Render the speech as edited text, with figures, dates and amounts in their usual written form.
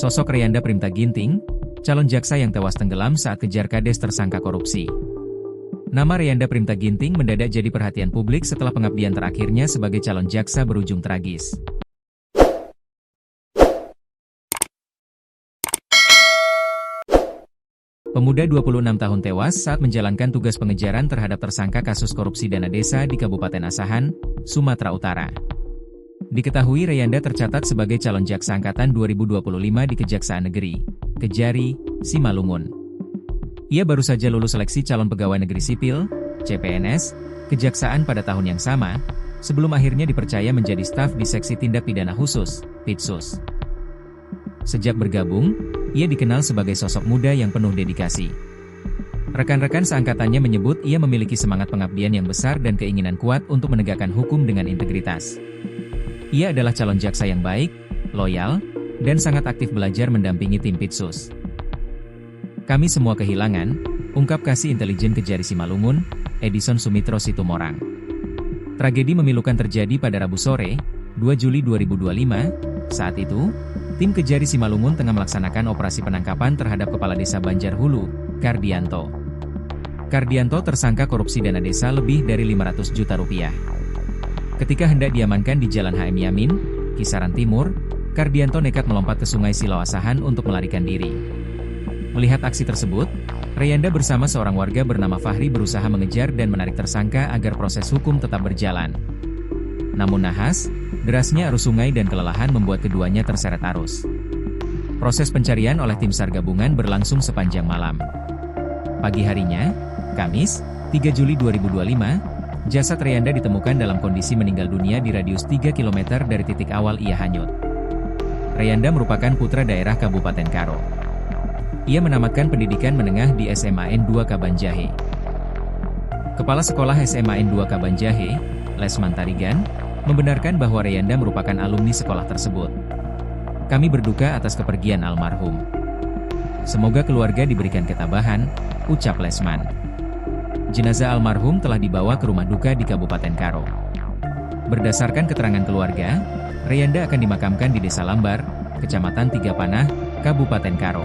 Sosok Reyanda Primta Ginting, calon jaksa yang tewas tenggelam saat kejar kades tersangka korupsi. Nama Reyanda Primta Ginting mendadak jadi perhatian publik setelah pengabdian terakhirnya sebagai calon jaksa berujung tragis. Pemuda 26 tahun tewas saat menjalankan tugas pengejaran terhadap tersangka kasus korupsi dana desa di Kabupaten Asahan, Sumatera Utara. Diketahui Reyanda tercatat sebagai calon jaksa angkatan 2025 di Kejaksaan Negeri Kejari, Simalungun. Ia baru saja lulus seleksi calon pegawai negeri sipil, CPNS, Kejaksaan pada tahun yang sama, sebelum akhirnya dipercaya menjadi staf di Seksi Tindak Pidana Khusus, Pitsus. Sejak bergabung, ia dikenal sebagai sosok muda yang penuh dedikasi. Rekan-rekan seangkatannya menyebut ia memiliki semangat pengabdian yang besar dan keinginan kuat untuk menegakkan hukum dengan integritas. Ia adalah calon jaksa yang baik, loyal, dan sangat aktif belajar mendampingi tim Pitsus. Kami semua kehilangan, ungkap Kasih Intelijen Kejari Simalungun, Edison Sumitro Situmorang. Tragedi memilukan terjadi pada Rabu sore, 2 Juli 2025, saat itu, tim Kejari Simalungun tengah melaksanakan operasi penangkapan terhadap Kepala Desa Banjarhulu, Kardianto. Kardianto tersangka korupsi dana desa lebih dari 500 juta rupiah. Ketika hendak diamankan di Jalan HM Yamin, Kisaran Timur, Kardianto nekat melompat ke Sungai Silau Asahan untuk melarikan diri. Melihat aksi tersebut, Reyanda bersama seorang warga bernama Fahri berusaha mengejar dan menarik tersangka agar proses hukum tetap berjalan. Namun nahas, derasnya arus sungai dan kelelahan membuat keduanya terseret arus. Proses pencarian oleh tim SAR gabungan berlangsung sepanjang malam. Pagi harinya, Kamis, 3 Juli 2025, jasad Reyanda ditemukan dalam kondisi meninggal dunia di radius 3 km dari titik awal ia hanyut. Reyanda merupakan putra daerah Kabupaten Karo. Ia menamatkan pendidikan menengah di SMAN 2 Kabanjahe. Kepala Sekolah SMAN 2 Kabanjahe, Lesman Tarigan, membenarkan bahwa Reyanda merupakan alumni sekolah tersebut. Kami berduka atas kepergian almarhum. Semoga keluarga diberikan ketabahan, ucap Lesman. Jenazah almarhum telah dibawa ke rumah duka di Kabupaten Karo. Berdasarkan keterangan keluarga, Reyanda akan dimakamkan di Desa Lambar, Kecamatan Tiga Panah, Kabupaten Karo.